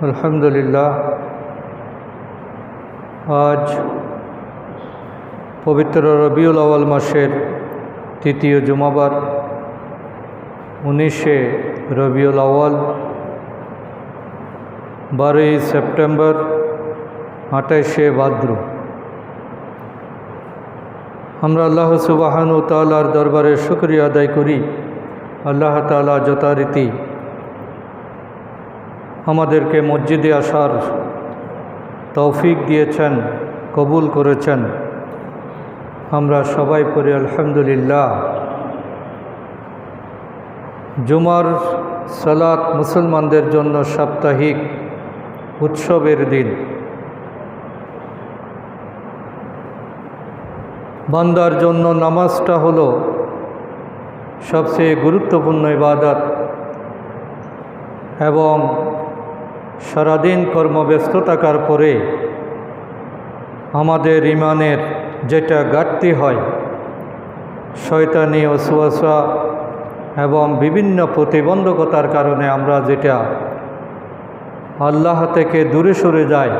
আলহামদুলিল্লাহ, আজ পবিত্র রবিউল আউয়াল মাসের তৃতীয় জুমাবার 19শে রবিউল আউয়াল, 12ই সেপ্টেম্বর, 28শে ভাদ্র। আমরা আল্লাহ সুবহানাহু ওয়া তাআলার দরবারে শুকরিয়া আদায় করি। আল্লাহ তাআলা যথারীতি আমাদেরকে মসজিদে আসার তৌফিক দিয়েছেন, কবুল করেছেন। আমরা সবাই পড়ি আলহামদুলিল্লাহ। জুমার সালাত মুসলমানদের জন্য সাপ্তাহিক উৎসবের দিন। বান্দার জন্য নামাজটা হলো সবচেয়ে গুরুত্বপূর্ণ ইবাদত এবং সারাদিন কর্মব্যস্ত থাকার পরে আমাদের ইমানের যেটা ঘাটতি হয়, শয়তানি ওয়াসওয়াসা এবং বিভিন্ন প্রতিবন্ধকতার কারণে আমরা যেটা আল্লাহ থেকে দূরে সরে যাই,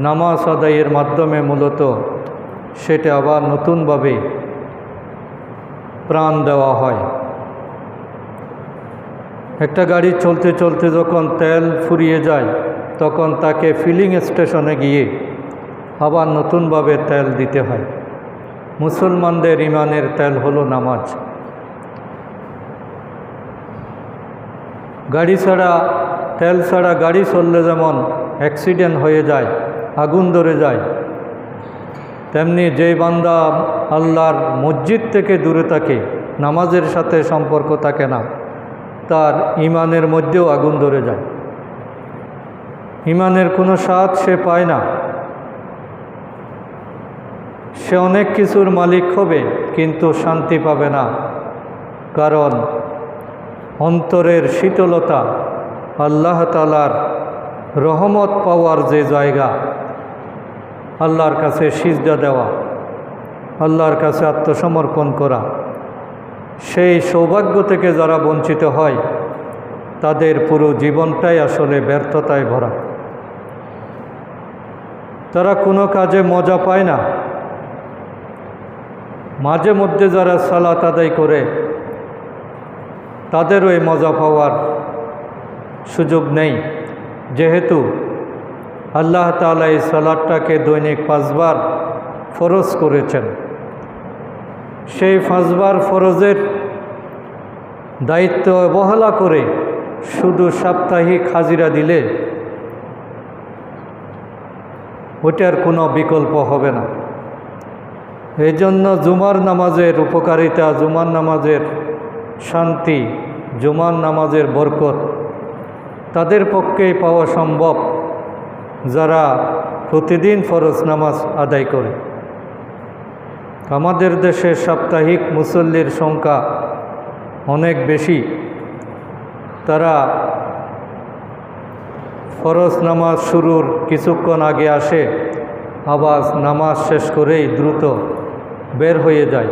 নামাজ আদায়ের মাধ্যমে মূলত সেটা আবার নতুনভাবে প্রাণ দেওয়া হয়। একটা গাড়ি চলতে চলতে যখন তেল ফুরিয়ে যায়, তখন তাকে ফিলিং স্টেশনে গিয়ে আবার নতুনভাবে তেল দিতে হয়। মুসলমানদের ইমানের তেল হলো নামাজ। গাড়ি ছাড়া, তেল ছাড়া গাড়ি চললে যেমন অ্যাক্সিডেন্ট হয়ে যায়, আগুন ধরে যায়, তেমনি যেই বান্দা আল্লাহর মসজিদ থেকে দূরে থাকে, নামাজের সাথে সম্পর্ক থাকে না, তার ইমানের মধ্যেও আগুন ধরে যায়। ইমানের কোনো স্বাদ সে পায় না। সে অনেক কিছুর মালিক হবে, কিন্তু শান্তি পাবে না। কারণ অন্তরের শীতলতা, আল্লাহ তাআলার রহমত পাওয়ার যে জায়গা, আল্লাহর কাছে সিজদা দেওয়া, আল্লাহর কাছে আত্মসমর্পণ করা, সেই সৌভাগ্য থেকে যারা বঞ্চিত হয়, তাদের পুরো জীবনটাই আসলে ব্যর্থতায় ভরা। তারা কোনো কাজে মজা পায় না। মাঝে মধ্যে যারা সালাত আদায় করে, তাদেরও এই মজা পাওয়ার সুযোগ নেই, যেহেতু আল্লাহ তাআলা এই সালাতটাকে দৈনিক 5 বার ফরজ করেছেন। সেই 5 বার ফরজের দায়িত্ব অবহেলা করে শুধু সাপ্তাহিক হাজিরা দিলে ওটার কোনো বিকল্প হবে না। এই জন্য জুমার নামাজের উপকারিতা, জুমার নামাজের শান্তি, জুমার নামাজের বরকত তাদের পক্ষেই পাওয়া সম্ভব যারা প্রতিদিন ফরজ নামাজ আদায় করে। আমাদের দেশে সাপ্তাহিক মুসল্লির সংখ্যা অনেক বেশি। তারা ফরজ নামাজ শুরুর কিছুক্ষণ আগে আসে, আবার নামাজ শেষ করেই দ্রুত বের হয়ে যায়।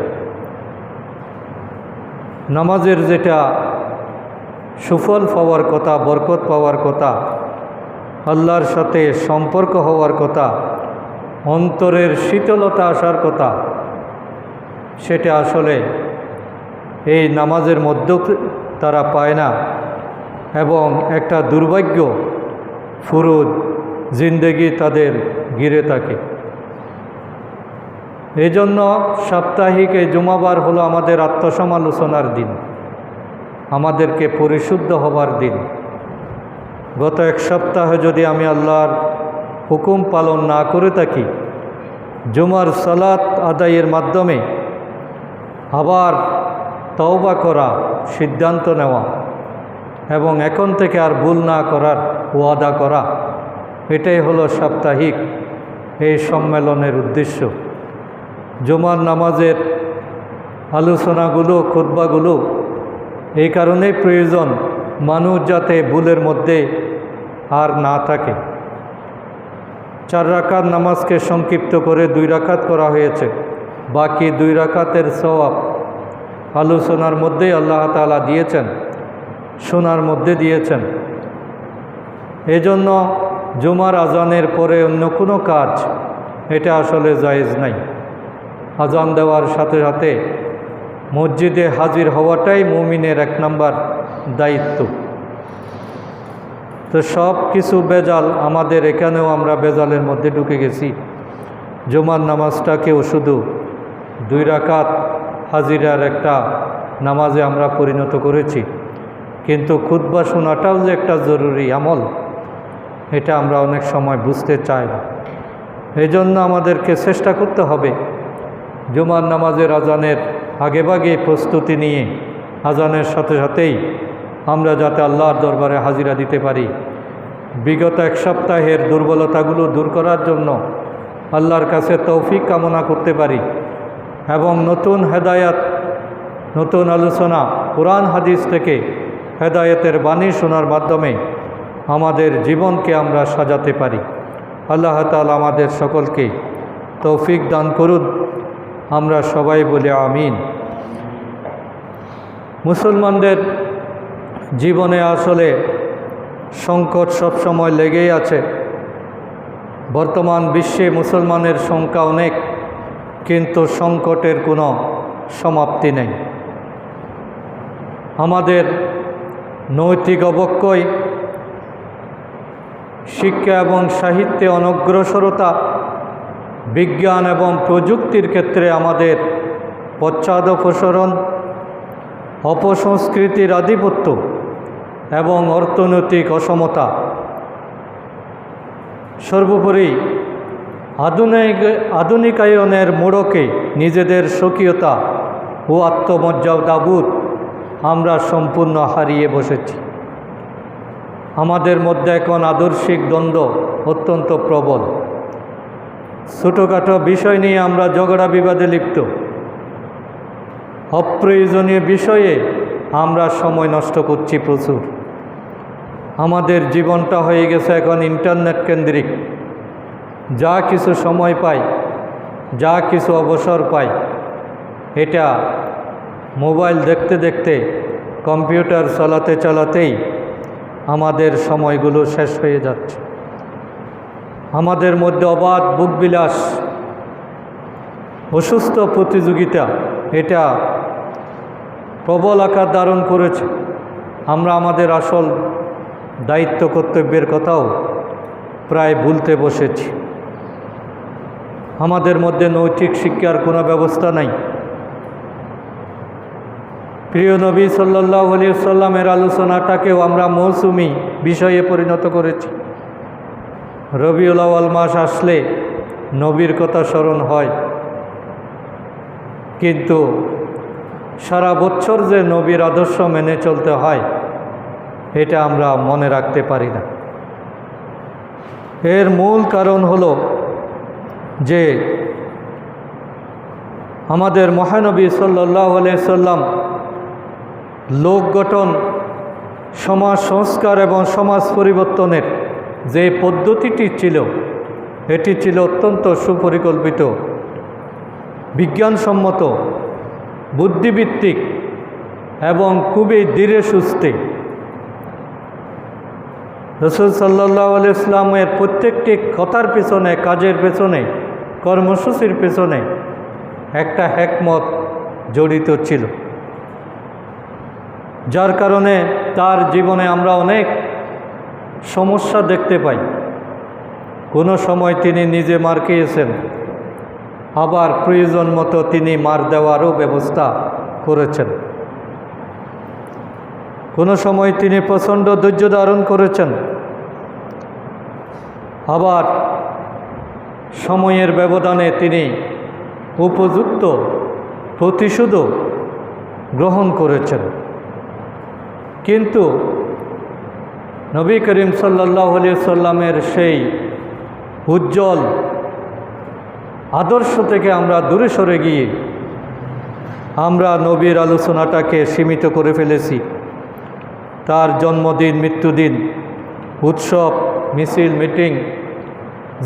নামাজের যেটা সুফল পাওয়ার কথা, বরকত পাওয়ার কথা, আল্লাহর সাথে সম্পর্ক হওয়ার কথা, অন্তরের শীতলতা আসার কথা, সেটা আসলে এই নামাজের মধ্যেও তারা পায় না এবং একটা দুর্ভাগ্য পুরো জিন্দেগি তাদের ঘিরে থাকে। এই জন্য সাপ্তাহিক এই জুমাবার হলো আমাদের আত্মসমালোচনার দিন, আমাদেরকে পরিশুদ্ধ হবার দিন। গত এক সপ্তাহে যদি আমি আল্লাহর হুকুম পালন না করে থাকি, জুমার সালাত আদায়ের মাধ্যমে আবার তওবা করা, সিদ্ধান্ত নেওয়া এবং এখন থেকে আর ভুল না করার ওয়াদা করা, এটাই হলো সাপ্তাহিক এই সম্মেলনের উদ্দেশ্য। জুমার নামাজের আলোচনাগুলো, খুতবাগুলো এই কারণেই প্রয়োজন, মানুষ যাতে ভুলের মধ্যে আর না থাকে। 4 রাকাত নামাজকে সংক্ষিপ্ত করে 2 রাকাত করা হয়েছে। বাকি 2 রাকাতের সওয়াব আলোচনার মধ্যেই আল্লাহ তাআলা দিয়েছেন, শোনার মধ্যে দিয়েছেন। এজন্য জুমার আজানের পরে অন্য কোনো কাজ এটা আসলে জায়েজ নাই। আজান দেওয়ার সাথে সাথে মসজিদে হাজির হওয়াটাই মুমিনের 1 নম্বর দায়িত্ব। তো সব কিছু বেজাল, আমাদের এখানেও আমরা বেজালের মধ্যে ঢুকে গেছি। জুমার নামাজটাকেও শুধু 2 রাকাত হাজিরার একটা নামাজে আমরা পরিণত করেছি, কিন্তু খুতবা শোনাটাও যে একটা জরুরি আমল, এটা আমরা অনেক সময় বুঝতে চাই না। এই জন্য আমাদেরকে চেষ্টা করতে হবে জুমার নামাজের আজানের আগেভাগেই প্রস্তুতি নিয়ে আজানের সাথে সাথেই আমরা যাতে আল্লাহর দরবারে হাজিরা দিতে পারি। বিগত 1 সপ্তাহের দুর্বলতাগুলো দূর করার জন্য আল্লাহর কাছে তৌফিক কামনা করতে পারি এবং নতুন হেদায়াত, নতুন আলোচনা কোরআন হাদিস থেকে হেদায়েতের বাণী শোনার মাধ্যমে আমাদের জীবনকে আমরা সাজাতে পারি। আল্লাহ তাআলা আমাদের সকলকে তৌফিক দান করুন। আমরা সবাই বলি আমিন। মুসলমানদের জীবনে আসলে সংকট সবসময় লেগেই আছে। বর্তমান বিশ্বে মুসলমানের সংখ্যা অনেক, কিন্তু সংকটের কোনো সমাপ্তি নেই। আমাদের নৈতিক অবক্ষয়, শিক্ষা এবং সাহিত্যে অনগ্রসরতা, বিজ্ঞান এবং প্রযুক্তির ক্ষেত্রে আমাদের পশ্চাদপসরণ, অপসংস্কৃতির আধিপত্য এবং অর্থনৈতিক অসমতা, সর্বোপরি আধুনিকায়নের মোড়কে নিজেদের স্বকীয়তা ও আত্মমর্যাদাবোধ আমরা সম্পূর্ণ হারিয়ে বসেছি। আমাদের মধ্যে এখন আদর্শিক দ্বন্দ্ব অত্যন্ত প্রবল। ছোটোখাটো বিষয় নিয়ে আমরা ঝগড়া বিবাদে লিপ্ত। অপ্রয়োজনীয় বিষয়ে আমরা সময় নষ্ট করছি প্রচুর। আমাদের জীবনটা হয়ে গেছে এখন ইন্টারনেট কেন্দ্রিক। যা কিছু সময় পাই, যা কিছু অবসর পাই, এটা মোবাইল দেখতে দেখতে, কম্পিউটার চালাতে চালাতেই আমাদের সময়গুলো শেষ হয়ে যাচ্ছে। আমাদের মধ্যে অবাধ বুকবিলাস, অসুস্থ প্রতিযোগিতা, এটা প্রবল আকার ধারণ করেছে। আমরা আমাদের আসল দায়িত্ব কর্তব্যের কথাও প্রায় ভুলতে বসেছি। আমাদের মধ্যে নৈতিক শিক্ষার কোনো ব্যবস্থা নাই। প্রিয় নবী সাল্লাল্লাহু আলাইহি ওয়াসাল্লামের আলোচনাটাকেও আমরা মৌসুমি বিষয়ে পরিণত করেছি। রবিউল আউয়াল মাস আসলে নবীর কথা স্মরণ হয়, কিন্তু সারা বছর যে নবীর আদর্শ মেনে চলতে হয় এটা আমরা মনে রাখতে পারি না। এর মূল কারণ হলো যে আমাদের মহানবী সাল্লাল্লাহু আলাইহি ওয়াসাল্লাম লোক গঠন, সমাজ সংস্কার এবং সমাজ পরিবর্তনের যে পদ্ধতিটি ছিল, এটি ছিল অত্যন্ত সুপরিকল্পিত, বিজ্ঞানসম্মত, বুদ্ধিভিত্তিক এবং খুবই ধীরে সুস্থে। রাসূল সাল্লাল্লাহু আলাইহি ওয়াসাল্লামের প্রত্যেকটি কথার পেছনে, কাজের পেছনে, কর্মসূচির পেছনে একটা হিকমত জড়িত ছিল, যার কারণে তার জীবনে আমরা অনেক সমস্যা দেখতে পাই। কোনো সময় তিনি নিজে মার খেয়েছেন, আবার প্রয়োজন মতো তিনি মার দেওয়ারও ব্যবস্থা করেছেন। কোনো সময় তিনি প্রচণ্ড ধৈর্য ধারণ করেছেন, আবার সময়ের ব্যবধানে তিনি উপযুক্ত প্রতিশোধও গ্রহণ করেছেন। কিন্তু নবী করিম সাল্লাল্লাহু আলাইহি ওয়াসাল্লামের সেই উজ্জ্বল আদর্শ থেকে আমরা দূরে সরে গিয়ে আমরা নবীর আলোচনাটাকে সীমিত করে ফেলেছি। তার জন্মদিন, মৃত্যুদিন, উৎসব, মিছিল, মিটিং,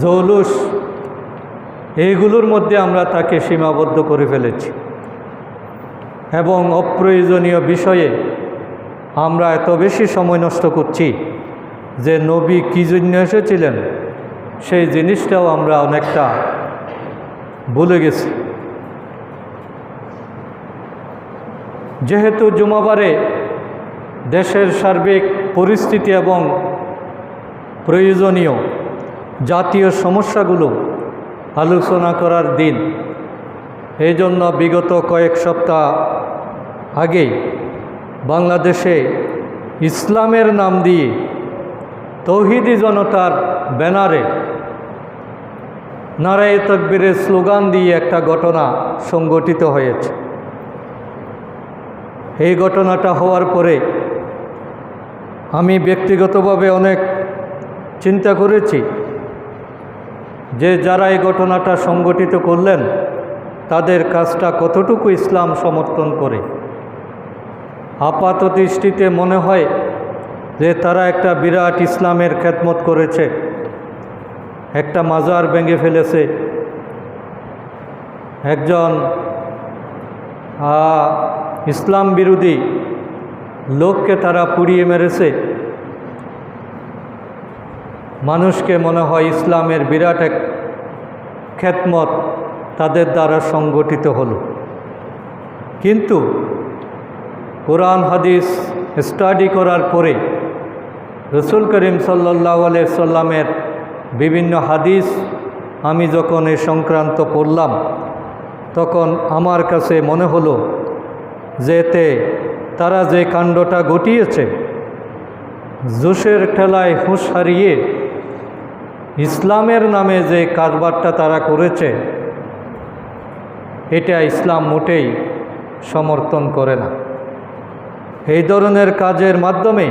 জৌলুস, এইগুলোর মধ্যে আমরা তাকে সীমাবদ্ধ করে ফেলেছি এবং অপ্রয়োজনীয় বিষয়ে আমরা এত বেশি সময় নষ্ট করছি যে নবী কী জন্য এসেছিলেন সেই জিনিসটাও আমরা অনেকটা ভুলে গেছি। যেহেতু জুমাবারে দেশের সার্বিক পরিস্থিতি এবং প্রয়োজনীয় জাতীয় সমস্যাগুলো আলোচনা করার দিন, এই জন্য বিগত কয়েক সপ্তাহ আগেই বাংলাদেশে ইসলামের নাম দিয়ে তৌহিদি জনতার ব্যানারে নারায়ে তাকবীরের স্লোগান দিয়ে একটা ঘটনা সংঘটিত হয়েছে। এই ঘটনাটা হওয়ার পরে আমি ব্যক্তিগতভাবে অনেক চিন্তা করেছি যে যারা এই ঘটনাটা সংগঠিত করলেন তাদের কাজটা কতটুকু ইসলাম সমর্থন করে। আপাত দৃষ্টিতে মনে হয় যে তারা একটা বিরাট ইসলামের খেদমত করেছে, একটা মাজার ভেঙে ফেলেছে, একজন ইসলাম বিরোধী লোককে তারা পুড়িয়ে মেরেছে। মানুষকে মনে হয় ইসলামের বিরাট এক খেদমত তাদের দ্বারা সংগঠিত হলো। কিন্তু কোরআন হাদিস স্টাডি করার পরে রসুল করিম সাল্লাল্লাহু আলাইহি সাল্লামের বিভিন্ন হাদিস আমি যখন এ সংক্রান্ত পড়লাম তখন আমার কাছে মনে হলো যে এতে তারা যে কাণ্ডটা ঘটিয়েছে, জোশের ঠেলায় হুঁশ হারিয়ে ইসলামের নামে যে কারবারটা তারা করেছে, এটা ইসলাম মোটেই সমর্থন করে না। এই ধরনের কাজের মাধ্যমে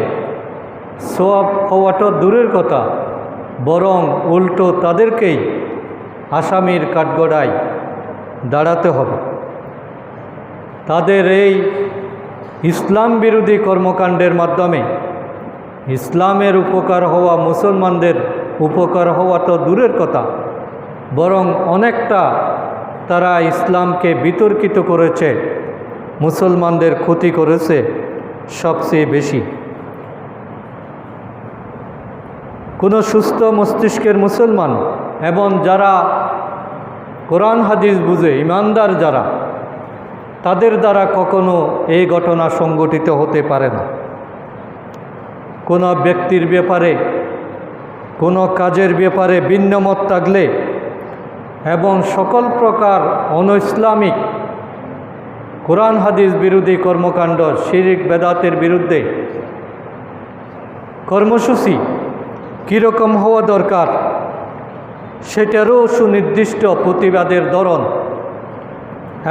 সওয়াব হওয়াটা দূরের কথা, বরং উল্টো তাদেরকেই আসামির কাঠগড়ায় দাঁড়াতে হবে। তাদের এই ইসলাম বিরোধী কর্মকাণ্ডের মাধ্যমে ইসলামের উপকার হওয়া, মুসলমানদের উপকার হওয়া তো দূরের কথা, বরং অনেকটা তারা ইসলামকে বিতর্কিত করেছে, মুসলমানদের ক্ষতি করেছে সবচেয়ে বেশি। কোনো সুস্থ মস্তিষ্কের মুসলমান এবং যারা কোরআন হাদিস বুঝে ইমানদার যারা, তাদের দ্বারা কখনো এই ঘটনা সংঘটিত হতে পারে না। কোনো ব্যক্তির ব্যাপারে, কোনো কাজের ব্যাপারে ভিন্নমত থাকলে এবং সকল প্রকার অনইসলামিক কোরআন হাদিস বিরোধী কর্মকাণ্ড, শিরক বেদাতের বিরুদ্ধে কর্মসূচি কীরকম হওয়া দরকার সেটারও সুনির্দিষ্ট প্রতিবাদের ধরন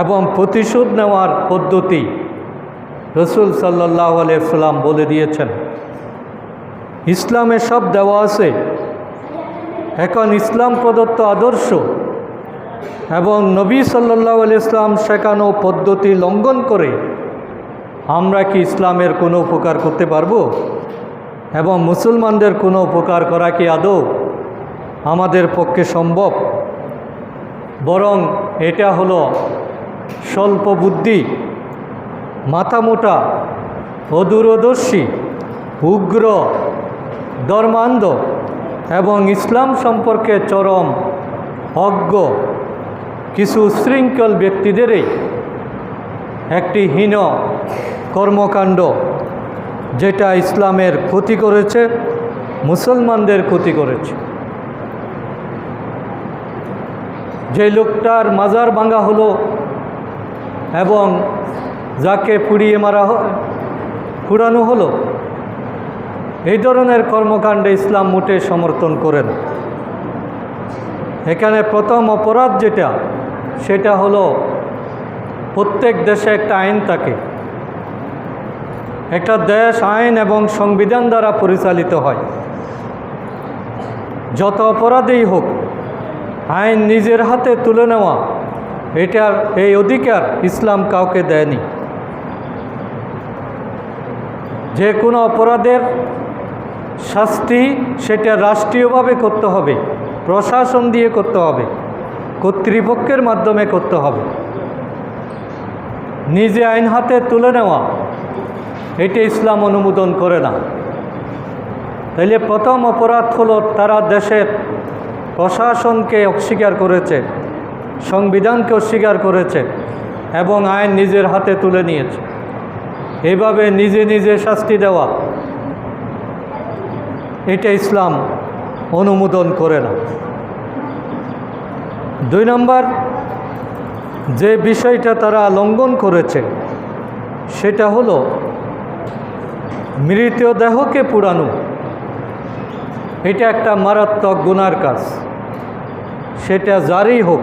এবং প্রতিশোধ নেওয়ার পদ্ধতি রসুল সাল্লাল্লাহু আলাইহি সাল্লাম বলে দিয়েছেন। ইসলামে সব দেওয়া আছে। এখন ইসলাম প্রদত্ত আদর্শ এবং নবী সাল্লাল্লাহু আলাইহি সাল্লাম শেখানো পদ্ধতি লঙ্ঘন করে আমরা কি ইসলামের কোনো উপকার করতে পারবো? এবং মুসলমানদের কোনো উপকার করা কি আদৌ আমাদের পক্ষে সম্ভব? বরং এটা হলো স্বল্প বুদ্ধি, মাথামোটা, অদূরদর্শী, উগ্র, ধর্মান্ধ এবং ইসলাম সম্পর্কে চরম অজ্ঞ কিছু উচ্ছৃঙ্খল ব্যক্তিদেরই একটি হীন কর্মকাণ্ড, যেটা ইসলামের ক্ষতি করেছে, মুসলমানদের ক্ষতি করেছে। যে লোকটার মাজার ভাঙা হলো এবং যাকে পুড়ানো হলো, এই ধরনের কর্মকাণ্ডে ইসলাম মোটে সমর্থন করে না। এখানে প্রথম অপরাধ যেটা, সেটা হলো প্রত্যেক দেশে একটা আইন থাকে। একটা দেশ আইন এবং সংবিধান দ্বারা পরিচালিত হয়। যত অপরাধেই হোক, আইন নিজের হাতে তুলে নেওয়া, এটার এই অধিকার ইসলাম কাউকে দেয়নি। যে কোনো অপরাধের শাস্তি সেটা রাষ্ট্রীয়ভাবে করতে হবে, প্রশাসন দিয়ে করতে হবে, কর্তৃপক্ষের মাধ্যমে করতে হবে। নিজে আইন হাতে তুলে নেওয়া, এটা ইসলাম অনুমোদন করে না। তাইলে প্রথম অপরাধ হলো তারা দেশের প্রশাসনকে অস্বীকার করেছে, সংবিধানকে অস্বীকার করেছে এবং আইন নিজের হাতে তুলে নিয়েছে। এভাবে নিজে নিজে শাস্তি দেওয়া, এটা ইসলাম অনুমোদন করে না। 2 নম্বর যে বিষয়টা তারা লঙ্ঘন করেছে সেটা হলো মৃতদেহকে পুড়ানো। এটা একটা মারাত্মক গুনার কাজ, সেটা যারই হোক।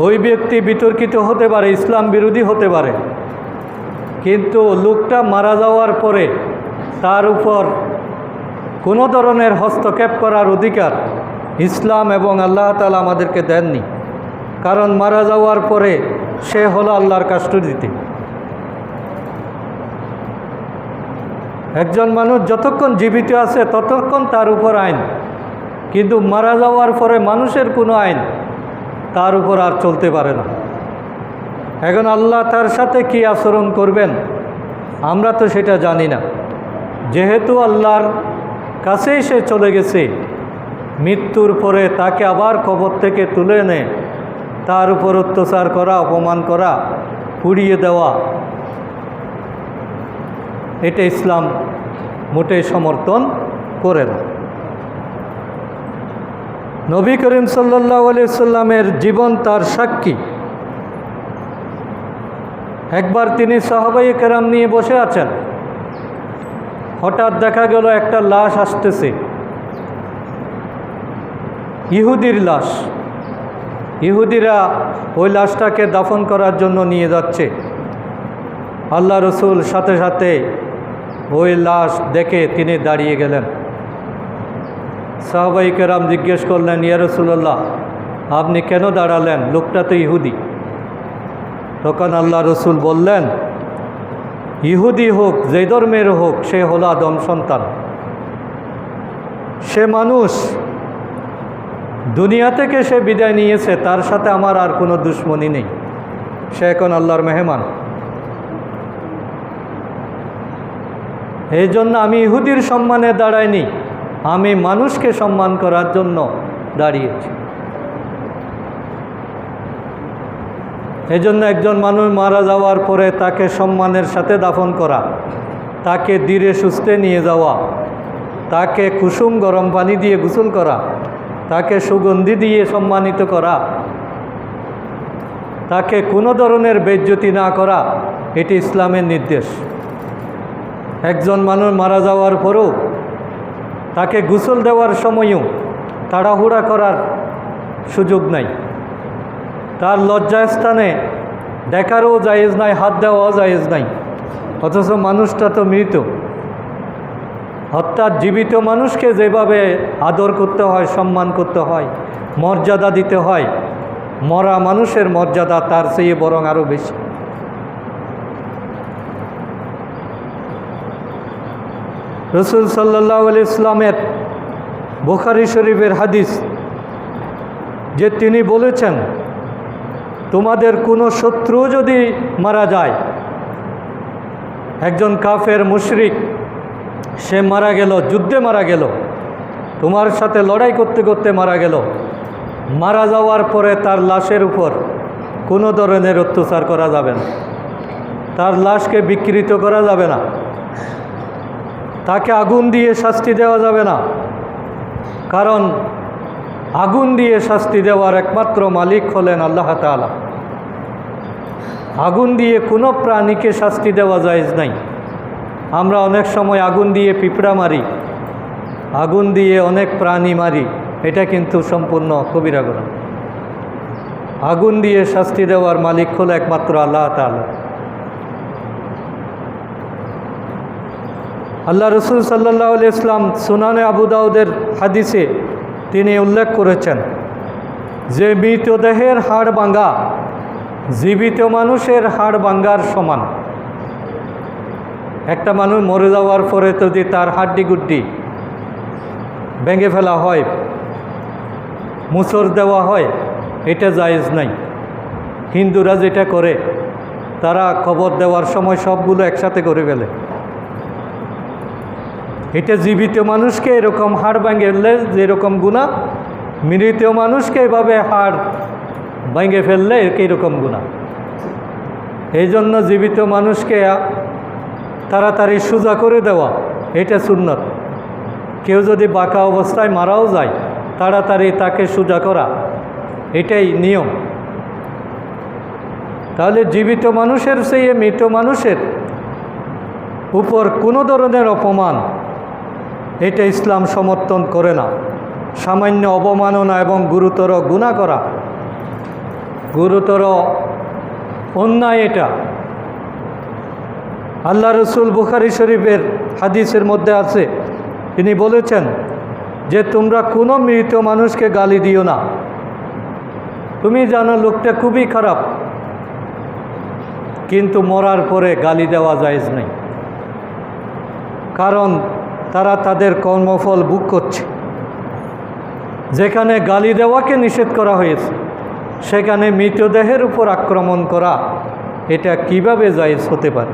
ওই ব্যক্তি বিতর্কিত হতে পারে, ইসলাম বিরোধী হতে পারে, কিন্তু লোকটা মারা যাওয়ার পরে তার উপর কোনো ধরনের হস্তক্ষেপ করার অধিকার ইসলাম এবং আল্লাহ তাআলা আমাদেরকে দেননি। কারণ মারা যাওয়ার পরে সে হলো আল্লাহর কাস্টডিতে। একজন মানুষ যতক্ষণ জীবিত আছে ততক্ষণ তার উপর আইন, কিন্তু মারা যাওয়ার পরে মানুষের কোনো আইন তার উপর আর চলতে পারে না। এখন আল্লাহ তার সাথে কি আচরণ করবেন আমরা তো সেটা জানি না। যেহেতু আল্লাহর কাছেই সে চলে গেছে, মৃত্যুর পরে তাকে আবার কবর থেকে তুলে এনে তার উপর অত্যাচার করা, অপমান করা, পুড়িয়ে দেওয়া, এটা ইসলাম মোটেই সমর্থন করে না। নবী করিম সাল্লাল্লাহু আলাইহি সাল্লামের জীবন তার সাক্ষী। একবার তিনি সাহাবায়ে কেরাম নিয়ে বসে আছেন, হঠাৎ দেখা গেল একটা লাশ আসতেছে, ইহুদির লাশ। ইহুদিরা ওই লাশটাকে দাফন করার জন্য নিয়ে যাচ্ছে। আল্লাহ রসুল সাথে সাথে ওই লাশ দেখে তিনি দাঁড়িয়ে গেলেন। সাহাবায়ে কেরাম জিজ্ঞেস করলেন, ইয়া রাসূলুল্লাহ, আপনি কেন দাঁড়ালেন? লোকটা তো ইহুদি। তখন আল্লাহ রসুল বললেন, ইহুদি হোক, যে ধর্মের হোক, সে হলো আদম সন্তান। সে মানুষ, দুনিয়া থেকে সে বিদায় নিয়েছে, তার সাথে আমার আর কোনো দুশ্মনী নেই। সে এখন আল্লাহর মেহমান। এই জন্য আমি ইহুদির সম্মানে দাঁড়াইনি, আমি মানুষকে সম্মান করার জন্য দাঁড়িয়েছি। এই জন্য একজন মানুষ মারা যাওয়ার পরে তাকে সম্মানের সাথে দাফন করা, তাকে ধীরে সুস্থে নিয়ে যাওয়া, তাকে কুসুম গরম পানি দিয়ে গোসল করা, তাকে সুগন্ধি দিয়ে সম্মানিত করা, তাকে কোনো ধরনের বেইজ্জতি না করা, এটি ইসলামের নির্দেশ। একজন মানুষ মারা যাওয়ার পরেও তাকে গোসল দেওয়ার সময়ও তাড়াহুড়া করার সুযোগ নাই। তার লজ্জাস্থানে দেখারও জায়েজ নাই, হাত দেওয়াও জায়েজ নাই। অথচ মানুষটা তো মৃত। অর্থাৎ জীবিত মানুষকে যেভাবে আদর করতে হয়, সম্মান করতে হয়, মর্যাদা দিতে হয়, মরা মানুষের মর্যাদা তার চেয়ে বরং আরও বেশি। রসুল সাল্লাল্লাহু আলাইহি ওয়াসাল্লামের বুখারী শরীফের হাদিস, যে তিনি বলেছেন, তোমাদের কোনো শত্রু যদি মারা যায়, একজন কাফের মুশরিক, সে মারা গেল, যুদ্ধে মারা গেল, তোমার সাথে লড়াই করতে করতে মারা গেল, মারা যাওয়ার পরে তার লাশের উপর কোনো ধরনের অত্যাচার করা যাবে না, তার লাশকে বিকৃত করা যাবে না, তাকে আগুন দিয়ে শাস্তি দেওয়া যাবে না। কারণ আগুন দিয়ে শাস্তি দেওয়ার একমাত্র মালিক হলেন আল্লাহ তাআলা। আগুন দিয়ে কোনো প্রাণীকে শাস্তি দেওয়া জায়েজ নাই। আমরা অনেক সময় আগুন দিয়ে পিঁপড়া মারি, আগুন দিয়ে অনেক প্রাণী মারি, এটা কিন্তু সম্পূর্ণ কবিরা গুনাহ। আগুন দিয়ে শাস্তি দেওয়ার মালিক হলো একমাত্র আল্লাহ তাআলা। আল্লাহ রসুল সাল্লাল্লাহু আলাইহি ওয়াসাল্লাম সুনানে আবু দাউদের হাদিসে তিনি উল্লেখ করেছেন যে মৃতদেহের হাড় ভাঙা জীবিত মানুষের হাড় ভাঙার সমান। একটা মানুষ মরে যাওয়ার পরে যদি তার হাড্ডি গুড্ডি ভেঙে ফেলা হয়, মুসর দেওয়া হয়, এটা জায়েজ নাই। হিন্দুরা যেটা করে, তারা কবর দেওয়ার সময় সবগুলো একসাথে করে ফেলে। এটা জীবিত মানুষকে এরকম হাড় ভাঙলে যেরকম গুনাহ, মৃত মানুষকে এভাবে হাড় ভেঙে ফেললে কীরকম গুনাহ। এই জন্য জীবিত মানুষকে তাড়াতাড়ি সোজা করে দেওয়া এটা সুন্নত। কেউ যদি বাঁকা অবস্থায় মারাও যায়, তাড়াতাড়ি তাকে সোজা করা এটাই নিয়ম। তাহলে জীবিত মানুষের চেয়ে মৃত মানুষের উপর কোনো ধরনের অপমান এটা ইসলাম সমর্থন করে না। সামান্য অবমাননা এবং গুরুতর গুনাহ করা, গুরুতর অন্যায় এটা। আল্লাহ রসুল বুখারী শরীফের হাদিসের মধ্যে আছে, তিনি বলেছেন যে তোমরা কোনো মৃত মানুষকে গালি দিও না। তুমি জানো লোকটা খুবই খারাপ, কিন্তু মরার পরে গালি দেওয়া জায়েজ নেই, কারণ তারা তাদের কর্মফল ভোগ করছে। যেখানে গালি দেওয়াকে নিষেধ করা হয়েছে, সেখানে মৃতদেহের উপর আক্রমণ করা এটা কিভাবে জায়েজ হতে পারে?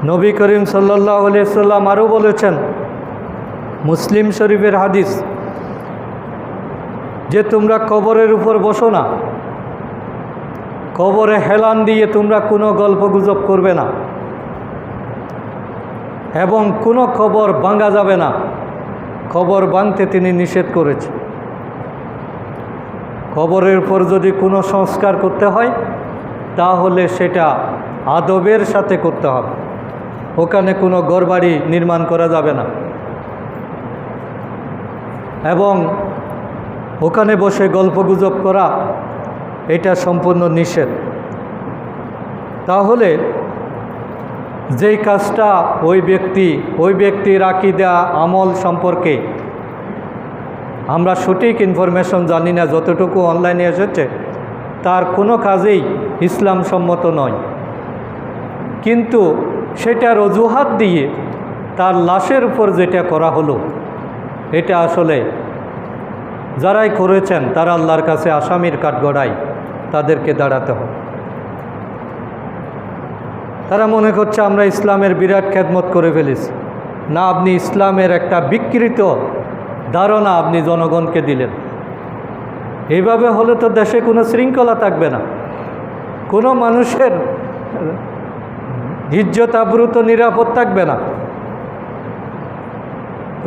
নবী করিম সাল্লাল্লাহু আলাইহি সাল্লাম আরও বলেছেন, মুসলিম শরীফের হাদিস, যে তোমরা কবরের উপর বসো না, কবরে হেলান দিয়ে তোমরা কোনো গল্পগুজব করবে না, এবং কোনো কবর ভাঙা যাবে না। কবর ভাঙতে তিনি নিষেধ করেছেন। কবরের উপর যদি কোনো সংস্কার করতে হয়, তাহলে সেটা আদবের সাথে করতে হবে। ওখানে কোনো ঘরবাড়ি নির্মাণ করা যাবে না, এবং ওখানে বসে গল্পগুজব করা এটা সম্পূর্ণ নিষেধ। তাহলে যেই কাজটা ওই ব্যক্তির আকীদা আমল সম্পর্কে আমরা সঠিক ইনফরমেশন জানি না, যতটুকু অনলাইনে এসেছে তার কোনো কাজেই ইসলাম সম্মত নয়, কিন্তু সেটার অজুহাত দিয়ে তার লাশের উপর যেটা করা হলো, এটা আসলে যারাই করেছেন তারা আল্লাহর কাছে আসামির কাঠগড়ায় তাদেরকে দাঁড়াতে হবে। তারা মনে করছে আমরা ইসলামের বিরাট খেদমত করে ফেলেছি। না, আপনি ইসলামের একটা বিকৃত ধারণা আপনি জনগণকে দিলেন। এইভাবে হলে তো দেশে কোনো শৃঙ্খলা থাকবে না, কোনো মানুষের ইজ্জত আবরু তো নিরাপদ থাকবে না।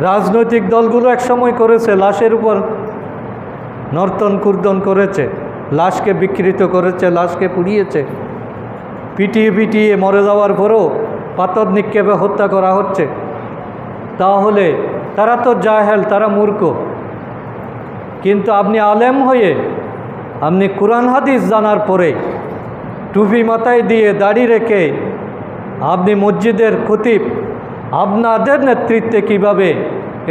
রাজনৈতিক দলগুলো একসময় করেছে, লাশের উপর নর্তন কুর্দন করেছে, লাশকে বিকৃত করেছে, লাশকে পুড়িয়েছে, পিটিয়ে পিটিয়ে মরে যাওয়ার পরেও পাথর নিক্ষেপে হত্যা করা হচ্ছে। তাহলে তারা তো জাহেল, তারা মূর্খ। কিন্তু আপনি আলেম হয়ে, আপনি কোরআন হাদিস জানার পরে, টুপি মাথায় দিয়ে দাড়ি রেখে আপনি মসজিদের খতিব, আপনাদের নেতৃত্বে কিভাবে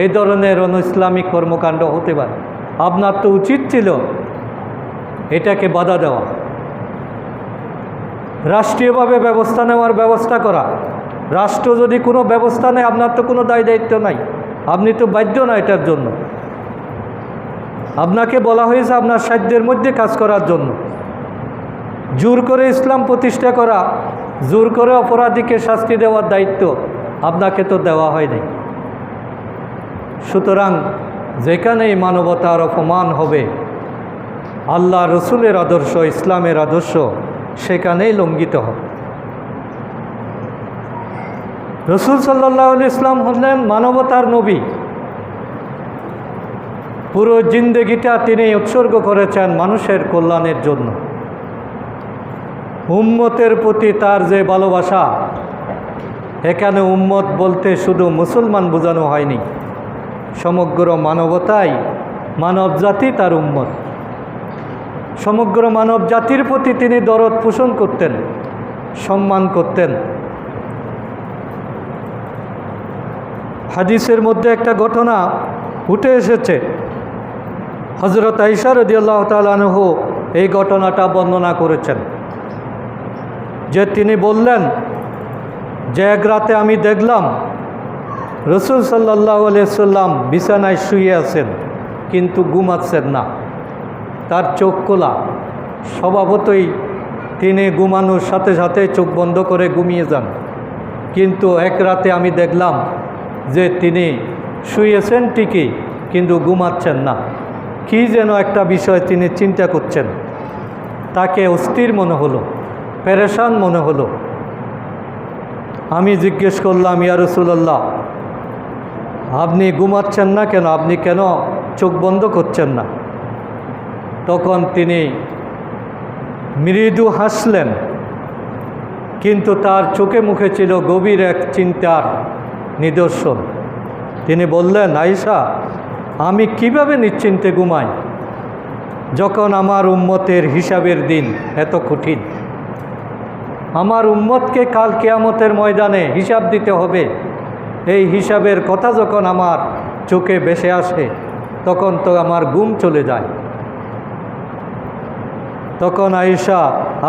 এই ধরনের অনইসলামিক কর্মকাণ্ড হতে পারে? আপনার তো উচিত ছিল এটাকে বাধা দেওয়া, রাষ্ট্রীয়ভাবে ব্যবস্থা নেওয়ার ব্যবস্থা করা। রাষ্ট্র যদি কোনো ব্যবস্থা নেয়, আপনার তো কোনো দায় দায়িত্ব নাই, আপনি তো বাধ্য না এটার জন্য। আপনাকে বলা হয়েছে আপনার সাধ্যের মধ্যে কাজ করার জন্য। জোর করে ইসলাম প্রতিষ্ঠা করা, জোর করে অপরাধীকে শাস্তি দেওয়ার দায়িত্ব আপনাকে তো দেওয়া হয়নি। সুতরাং যেখানেই মানবতার অপমান হবে, আল্লাহ রসুলের আদর্শ, ইসলামের আদর্শ সেখানেই লঙ্ঘিত হবে। রসুল সাল্লাল্লাহু আলাইহি ইসলাম হলেন মানবতার নবী। পুরো জিন্দেগিটা তিনি উৎসর্গ করেছেন মানুষের কল্যাণের জন্য। উম্মতের প্রতি তার যে ভালোবাসা, এখানে উম্মত বলতে শুধু মুসলমান বোঝানো হয়নি, সমগ্র মানবতাই, মানব জাতি তার উম্মত। সমগ্র মানব জাতির প্রতি তিনি দরদ পোষণ করতেন, সম্মান করতেন। হাদিসের মধ্যে একটা ঘটনা উঠে এসেছে, হযরত আয়েশা রাদিয়াল্লাহু তাআলা আনহু এই ঘটনাটা বর্ণনা করেছেন, যে তিনি বললেন যে এক রাতে আমি দেখলাম রসুল সাল্লাল্লাহু আলাইহি সাল্লাম বিছানায় শুয়ে আছেন, কিন্তু ঘুমাচ্ছেন না, তার চোখ খোলা। স্বভাবতই তিনি ঘুমানোর সাথে সাথে চোখ বন্ধ করে ঘুমিয়ে যান। কিন্তু এক রাতে আমি দেখলাম যে তিনি শুয়েছেন ঠিকই, কিন্তু ঘুমাচ্ছেন না। কি যেন একটা বিষয় তিনি চিন্তা করছেন। তাকে অস্থির মনে হলো, পেরেশান মনে হলো। আমি জিজ্ঞেস করলাম, ইয়া রাসূলুল্লাহ, আপনি ঘুমাচ্ছেন না কেন? আপনি কেন চোখ বন্ধ করছেন না? তখন তিনি মৃদু হাসলেন, কিন্তু তার চোখে মুখে ছিল গভীর এক চিন্তার নিদর্শন। তিনি বললেন, আয়েশা, আমি কিভাবে নিশ্চিন্তে ঘুমাই যখন আমার উম্মতের হিসাবের দিন এত কঠিন? আমার উম্মতকে কাল কিয়ামতের ময়দানে হিসাব দিতে হবে। এই হিসাবের কথা যখন আমার চোখে ভেসে আসে, তখন তো আমার ঘুম চলে যায়। তখন আয়েশা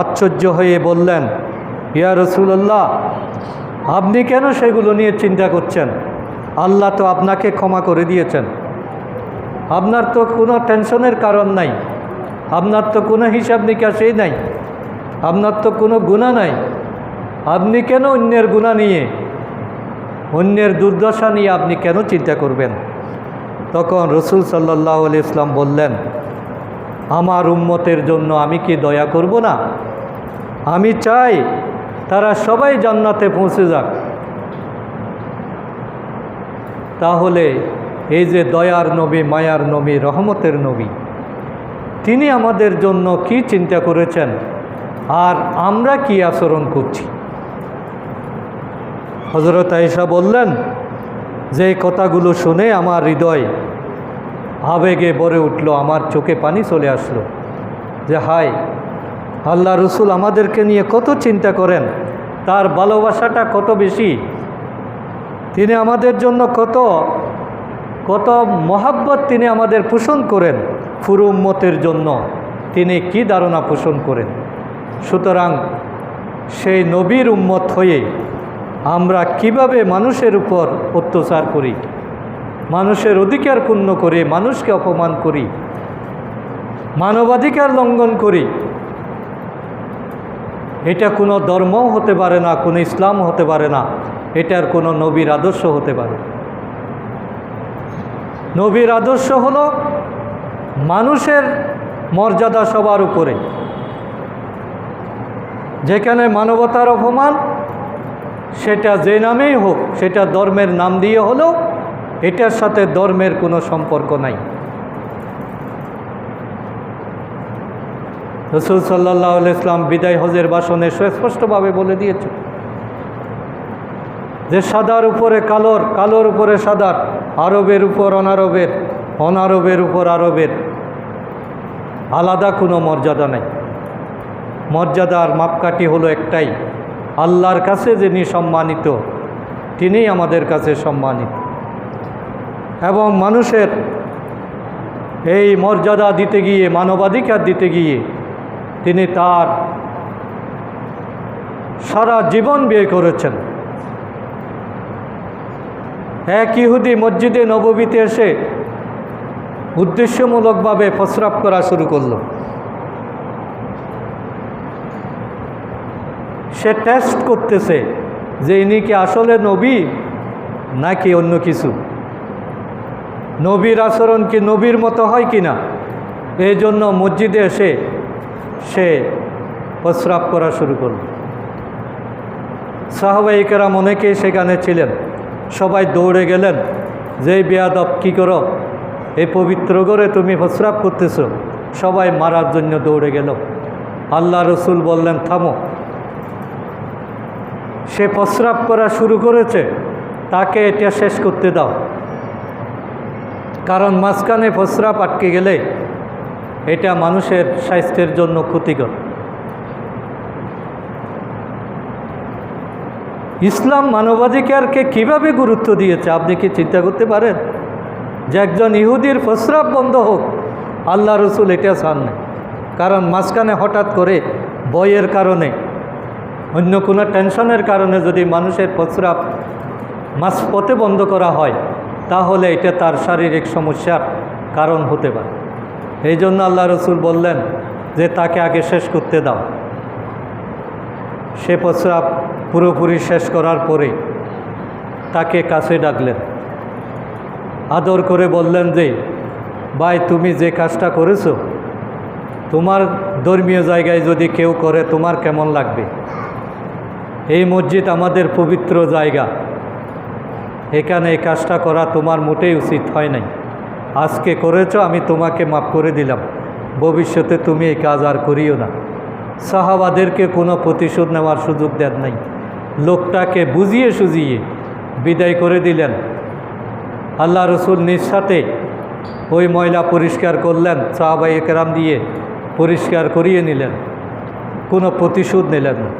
আশ্চর্য হয়ে বললেন, ইয়া রাসূলুল্লাহ, আপনি কেন সেগুলো নিয়ে চিন্তা করছেন? আল্লাহ তো আপনাকে ক্ষমা করে দিয়েছেন। আপনার তো কোনো টেনশনের কারণ নাই, আপনার তো কোনো হিসাব নিকাশই নাই, আপনার তো কোনো গুনাহ নাই। আপনি কেন অন্যের গুনাহ নিয়ে, অন্যের দুর্দশা নিয়ে আপনি কেন চিন্তা করবেন? তখন রাসূল সাল্লাল্লাহু আলাইহি ওয়াসাল্লাম বললেন, আমার উম্মতের জন্য আমি কি দয়া করব না? আমি চাই তারা সবাই জান্নাতে পৌঁছে যাক। তাহলে এই যে দয়ার নবী, মায়ার নবী, রহমতের নবী, তিনি আমাদের জন্য কি চিন্তা করেছেন আর আমরা কি আচরণ করছি? হযরত আয়েশা বললেন, যে কথাগুলো শুনে আমার হৃদয় আবেগে ভরে উঠল, আমার চোখে পানি চলে আসলো যে হায়, আল্লাহ রসুল আমাদেরকে নিয়ে কত চিন্তা করেন, তার ভালোবাসাটা কত বেশি, তিনি আমাদের জন্য কত কত মহাব্বত তিনি আমাদের পোষণ করেন, পুরো উম্মতের জন্য তিনি কি ধারণা পোষণ করেন। সুতরাং সেই নবীর উম্মত হয়ে আমরা কিভাবে মানুষের উপর অত্যাচার করি, মানুষের অধিকার ক্ষুণ্ণ করে মানুষকে অপমান করি, মানবাধিকার লঙ্ঘন করি, এটা কোনো ধর্মও হতে পারে না, কোনো ইসলাম হতে পারে না, এটার কোনো নবীর আদর্শ হতে পারে। নবীর আদর্শ হলো মানুষের মর্যাদা সবার উপরে। যেখানে মানবতার অপমান, সেটা যে নামেই হোক, সেটা ধর্মের নাম দিয়ে হলেও এটার সাথে ধর্মের কোনো সম্পর্ক নাই। রাসূল সাল্লাল্লাহু আলাইহি ওয়াসাল্লাম বিদায় হজের ভাষণে সুস্পষ্টভাবে বলে দিয়েছে যে সাদার উপরে কালোর, কালোর উপরে সাদার, আরবের উপর অনারবের, অনারবের উপর আরবের আলাদা কোনো মর্যাদা নাই। মর্যাদার মাপকাঠি হলো একটাই, আল্লাহর কাছে যিনি সম্মানিত তিনিই আমাদের কাছে সম্মানিত। এবং মানুষের এই মর্যাদা দিতে গিয়ে, মানবাধিকার দিতে গিয়ে তিনি তার সারা জীবন ব্যয় করেছেন। এক ইহুদি মসজিদে নববীতে এসে উদ্দেশ্যমূলকভাবে প্রস্রাব করা শুরু করল। সে টেস্ট করতেছে যে ইনি কি আসলে নবী নাকি অন্য কিছু, নবীর আচরণ কি নবীর মতো হয় কি না। এই জন্য মসজিদে এসে সে প্রস্রাব করা শুরু করল। সাহাবায়ে কেরাম অনেকেই সেখানে ছিলেন, সবাই দৌড়ে গেলেন যে বেয়াদব, কী করো, এই পবিত্র ঘরে তুমি প্রস্রাব করতেছ। সবাই মারার জন্য দৌড়ে গেল। আল্লাহ রসুল বললেন, থামো, সে প্রস্রাব করা শুরু করেছে, তাকে এটা শেষ করতে দাও। কারণ মাঝখানে প্রস্রাব আটকে গেলে এটা মানুষের স্বাস্থ্যের জন্য ক্ষতিকর। ইসলাম মানবাধিকারকে কিভাবে গুরুত্ব দিয়েছে আপনি কি চিন্তা করতে পারেন? যে একজন ইহুদির প্রস্রাব বন্ধ হোক, আল্লাহ রসুল এটা চান না। কারণ মাঝখানে হঠাৎ করে বইয়ের কারণে, অন্য কোনো টেনশনের কারণে যদি মানুষের প্রস্রাব মাঝপথে বন্ধ করা হয়, তাহলে এটা তার শারীরিক সমস্যার কারণ হতে পারে। এই জন্য আল্লাহ রসুল বললেন যে তাকে আগে শেষ করতে দাও। সে প্রস্রাব পুরোপুরি শেষ করার পরে তাকে কাছে ডাকলেন, আদর করে বললেন যে, ভাই তুমি যে কাজটা করেছো, তোমার ধর্মীয় জায়গায় যদি কেউ করে তোমার কেমন লাগবে? এই মসজিদ আমাদের পবিত্র জায়গা, এখানে এই কাজটা করা তোমার মোটেই উচিত হয় নাই। আজকে করেছো, আমি তোমাকে মাফ করে দিলাম, ভবিষ্যতে তুমি এই কাজ আর করিও না। সাহাবাদেরকে কোনো প্রতিশোধ নেওয়ার সুযোগ দেন নাই, লোকটাকে বুঝিয়ে সুঝিয়ে বিদায় করে দিলেন। আল্লাহ রসুল নিজ সাথে ওই ময়লা পরিষ্কার করলেন, সাহাবায়ে কেরাম দিয়ে পরিষ্কার করিয়ে নিলেন, কোনো প্রতিশোধ নিলেন না।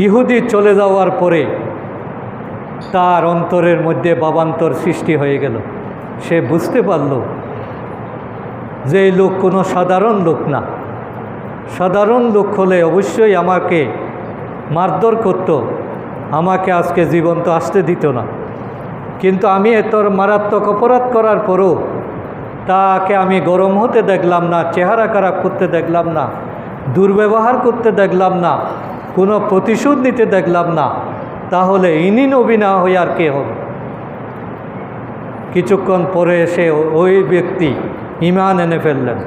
ইহুদি চলে যাওয়ার পরে তার অন্তরের মধ্যে ভাবান্তর সৃষ্টি হয়ে গেল। সে বুঝতে পারল যে এই লোক কোনো সাধারণ লোক না। সাধারণ লোক হলে অবশ্যই আমাকে মারধর করত, আমাকে আজকে জীবন্ত আসতে দিত না। কিন্তু আমি এত মারাত্মক অপরাধ করার পরও তাকে আমি গরম হতে দেখলাম না, চেহারা খারাপ করতে দেখলাম না, দুর্ব্যবহার করতে দেখলাম না, কোনো প্রতিশোধ নিতে দেখলাম না। তাহলে ইনি নবী না হয়ে আর কে হবে? কিছুক্ষণ পরে এসে ওই ব্যক্তি ঈমান এনে ফেললেন।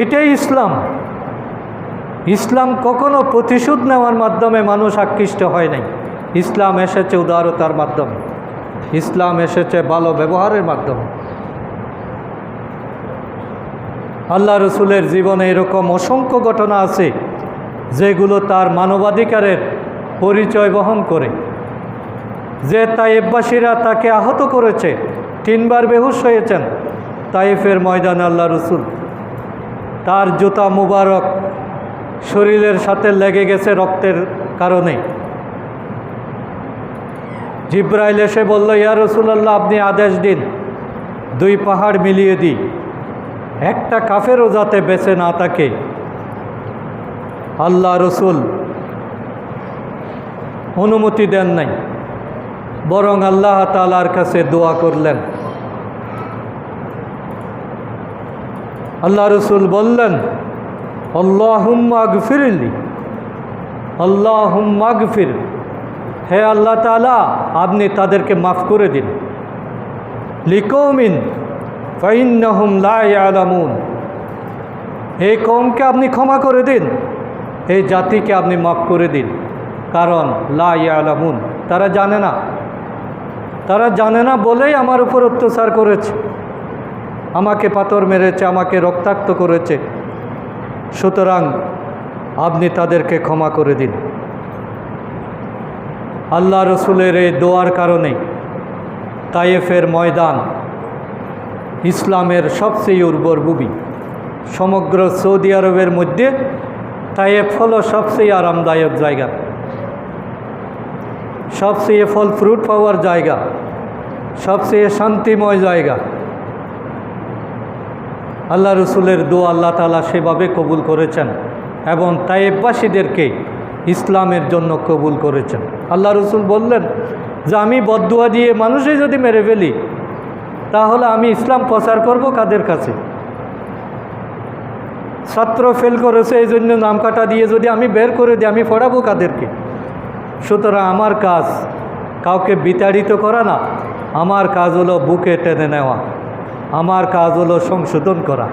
এটাই ইসলাম। ইসলাম কখনো প্রতিশোধ নেওয়ার মাধ্যমে মানুষ আকৃষ্ট হয় নাই। ইসলাম এসেছে উদারতার মাধ্যমে, ইসলাম এসেছে ভালো ব্যবহারের মাধ্যমে। আল্লাহ রসুলের জীবনে এরকম অসংখ্য ঘটনা আছে যেগুলো তার মানবাধিকারের পরিচয় বহন করে। যে তায়েফবাসীরা তাকে আহত করেছে, 3 বার বেহুশ হয়েছেন তায়েফের ময়দানে আল্লাহ রসুল। তার জুতা মুবারক শরীরের সাথে লেগে গেছে রক্তের কারণে। জিব্রাইল এসে বলল, ইয়া রাসূলুল্লাহ, আপনি আদেশ দিন 2 পাহাড় মিলিয়ে দিই, একটা কাফেরও যাতে বেঁচে না থাকে। আল্লাহ রসুল অনুমতি দেন নাই, বরং আল্লাহ তাআলার কাছে দোয়া করলেন। আল্লাহ রসুল বললেন, আল্লাহুম্মা আগফিরলি, আল্লাহুম্মা আগফির, হে আল্লাহ তাআলা আপনি তাদেরকে মাফ করে দিন। লিকৌমিন ফাইন্নাহুম লা ইয়ালামুন, এই কওমকে আপনি ক্ষমা করে দিন, এই জাতিকে আপনি মাফ করে দিন, কারণ লা ইয়ালামুন, তারা জানে না। তারা জানে না বলেই আমার উপর অত্যাচার করেছে, আমাকে পাথর মেরেছে, আমাকে রক্তাক্ত করেছে। সুতরাং আপনি তাদেরকে ক্ষমা করে দিন। আল্লাহ রসুলের এই দোয়ার কারণে তায়েফের ময়দান ইসলামের সবচেয়ে উর্বর ভূমি। সমগ্র সৌদি আরবের মধ্যে তায়েফ হলো সবচেয়ে আরামদায়ক জায়গা, সবচেয়ে ফল ফ্রুট পাওয়ার জায়গা, সবচেয়ে শান্তিময় জায়গা। আল্লাহ রসুলের দোয়া আল্লাহ তাআলা সেভাবে কবুল করেছেন এবং তায়েফবাসীদেরকে ইসলামের জন্য কবুল করেছেন। আল্লাহ রসুল বললেন যে আমি বদদুয়া দিয়ে মানুষে যদি মেরে ফেলি তাহলে আমি ইসলাম প্রচার করব কাদের কাছে? ছাত্র ফেল করেছে এই জন্য নাম কাটা দিয়ে যদি আমি বের করে দিই, আমি পড়াবো কাদেরকে? সুতরাং আমার কাজ কাউকে বিতাড়িত করা না, আমার কাজ হলো বুকে টেনে নেওয়া, আমার কাজ হলো সংশোধন করা,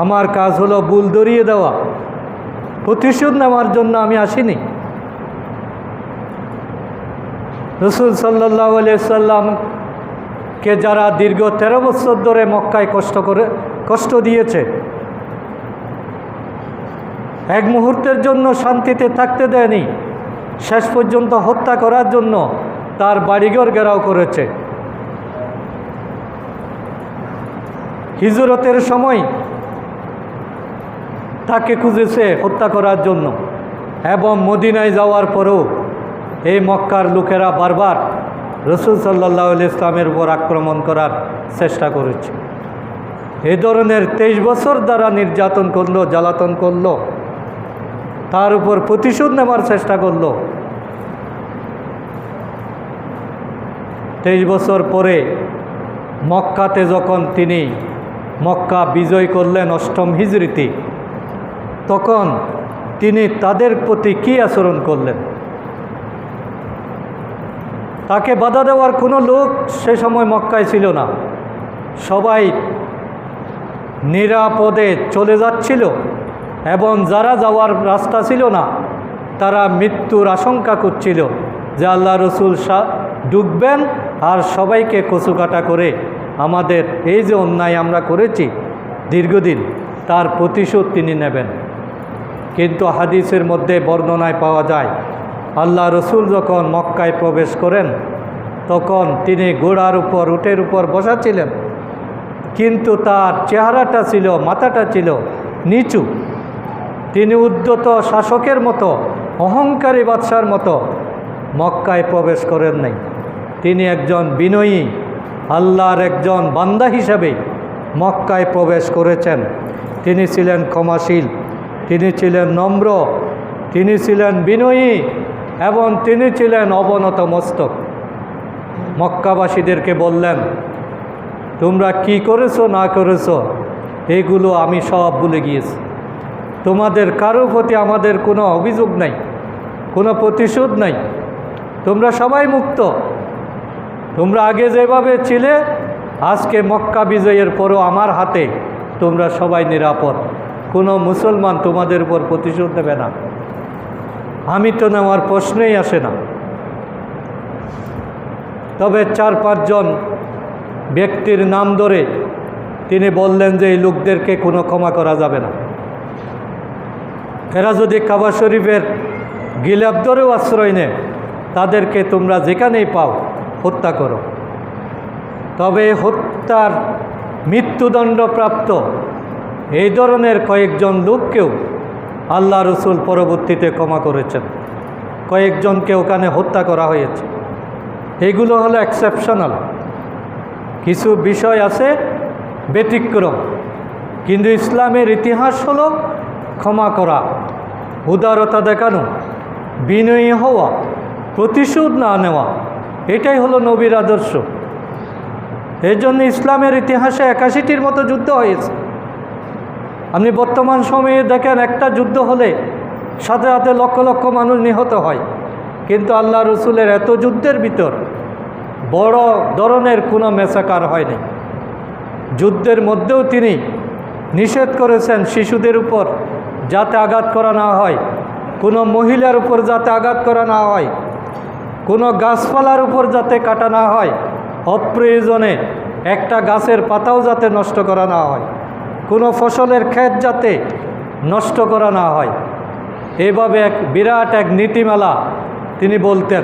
আমার কাজ হলো ভুল ধরিয়ে দেওয়া। প্রতিশোধ নেওয়ার জন্য আমি আসিনি। রাসূল সাল্লাল্লাহু আলাইহি সাল্লামকে যারা দীর্ঘ 13 বছর ধরে মক্কায় কষ্ট দিয়েছে, এক মুহূর্তের জন্য শান্তিতে থাকতে দেয়নি, শেষ পর্যন্ত হত্যা করার জন্য তার বাড়িঘর ঘেরাও করেছে। হিজরতের সময় তাকে খুঁজেছে হত্যা করার জন্য, এবং মদিনায় যাওয়ার পরেও এই মক্কার লোকেরা বারবার রাসূল সাল্লাল্লাহু আলাইহি ইসলামের উপর আক্রমণ করার চেষ্টা করেছে। এই ধরনের 23 বছর দ্বারা নির্যাতন করলো, জ্বালাতন করলো, তার উপর প্রতিশোধ নেওয়ার চেষ্টা করলো। 23 বছর পরে মক্কাতে যখন তিনি মক্কা বিজয় করলেন 8ম হিজরিতে, তখন তিনি তাদের প্রতি কী আচরণ করলেন? তাকে বাধা দেওয়ার কোনো লোক সে সময় মক্কায় ছিল না। সবাই নিরাপদে চলে যাচ্ছিল এবং যারা যাওয়ার রাস্তা ছিল না তারা মৃত্যুর আশঙ্কা করছিল যে আল্লাহ রসুল ডুববেন আর সবাইকে কচুকাটা করে আমাদের এই যে অন্যায় আমরা করেছি দীর্ঘদিন তার প্রতিশোধ তিনি নেবেন। কিন্তু হাদিসের মধ্যে বর্ণনায় পাওয়া যায় আল্লাহ রসুল যখন মক্কায় প্রবেশ করেন তখন তিনি ঘোড়ার উপর উটের উপর বসা ছিলেন, কিন্তু তার চেহারাটা ছিল, মাথাটা ছিল নিচু। তিনি উদ্ধত শাসকের মতো, অহংকারী বাদশার মতো মক্কায় প্রবেশ করেন নাই। তিনি একজন বিনয়ী আল্লাহর একজন বান্দা হিসাবে মক্কায় প্রবেশ করেছেন। তিনি ছিলেন ক্ষমাশীল, তিনি ছিলেন নম্র, তিনি ছিলেন বিনয়ী এবং তিনি ছিলেন অবনত মস্তক। মক্কাবাসীদেরকে বললেন, তোমরা কি করেছো না করেছো এগুলো আমি সব ভুলে গিয়েছি। তোমাদের কারো প্রতি আমাদের কোনো অভিযোগ নাই, কোনো প্রতিশোধ নাই। তোমরা সবাই মুক্ত। তোমরা আগে যেভাবে ছিলে আজকে মক্কা বিজয়ের পরও আমার হাতে তোমরা সবাই নিরাপদ। কোনো মুসলমান তোমাদের উপর প্রতিশোধ দেবে না। আমি তো নেওয়ার প্রশ্নই আসে না। তবে 4-5 জন ব্যক্তির নাম ধরে তিনি বললেন যে এই লোকদেরকে কোনো ক্ষমা করা যাবে না। এরা যদি কাবা শরীফের গিলাফ ধরেও আশ্রয় নেয় তাদেরকে তোমরা যেখানেই পাও হত্যা করো। তবে হত্যার মৃত্যুদণ্ডপ্রাপ্ত এই ধরনের কয়েকজন লোককেও আল্লাহ রসুল পরবর্তীতে ক্ষমা করেছেন। কয়েকজনকে ওখানে হত্যা করা হয়েছে। এগুলো হলো এক্সেপশনাল। কিছু বিষয় আছে ব্যতিক্রম, কিন্তু ইসলামের ইতিহাস হলো ক্ষমা করা, উদারতা দেখানো, বিনয়ী হওয়া, প্রতিশোধ না নেওয়া। এটাই হলো নবীর আদর্শ। এই জন্য ইসলামের ইতিহাসে 81টির মতো যুদ্ধ হয়েছে। আপনি বর্তমান সময়ে দেখেন একটা যুদ্ধ হলে সাথে সাথে লক্ষ লক্ষ মানুষ নিহত হয়, কিন্তু আল্লাহ রসুলের এত যুদ্ধের ভিতর বড় ধরনের কোনো মেসাকার হয়নি। যুদ্ধের মধ্যেও তিনি নিষেধ করেছেন শিশুদের উপর যাতে আঘাত করা না হয়, কোনো মহিলার উপর যাতে আঘাত করা না হয়, কোনো গাছপালার উপর যাতে কাটা না হয়, অপ্রয়োজনে একটা গাছের পাতাও যাতে নষ্ট করা না হয়, কোনো ফসলের ক্ষেত যাতে নষ্ট করা না হয়। এইভাবে এক বিরাট এক নীতিমালা তিনি বলতেন।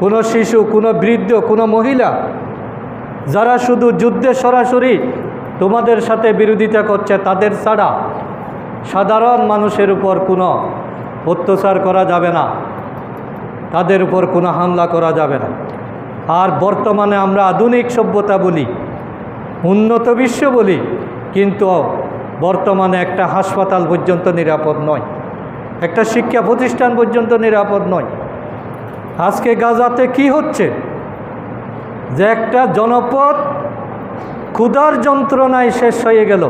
কোনো শিশু, কোনো বৃদ্ধ, কোনো মহিলা যারা শুধু যুদ্ধে সরাসরি তোমাদের সাথে বিরোধিতা করছে তাদের ছাড়া সাধারণ মানুষের উপর কোনো অত্যাচার করা যাবে না, তাদের উপর কোনো হামলা করা যাবে না। আর বর্তমানে আমরা আধুনিক সভ্যতা বলি, উন্নত বিশ্ব বলি, কিন্তু বর্তমানে একটা হাসপাতাল পর্যন্ত নিরাপদ নয়, একটা শিক্ষা প্রতিষ্ঠান পর্যন্ত নিরাপদ নয়। আজকে গাজাতে কি হচ্ছে যে একটা জনপদ ক্ষুধার যন্ত্রণায় শেষ হয়ে গেল,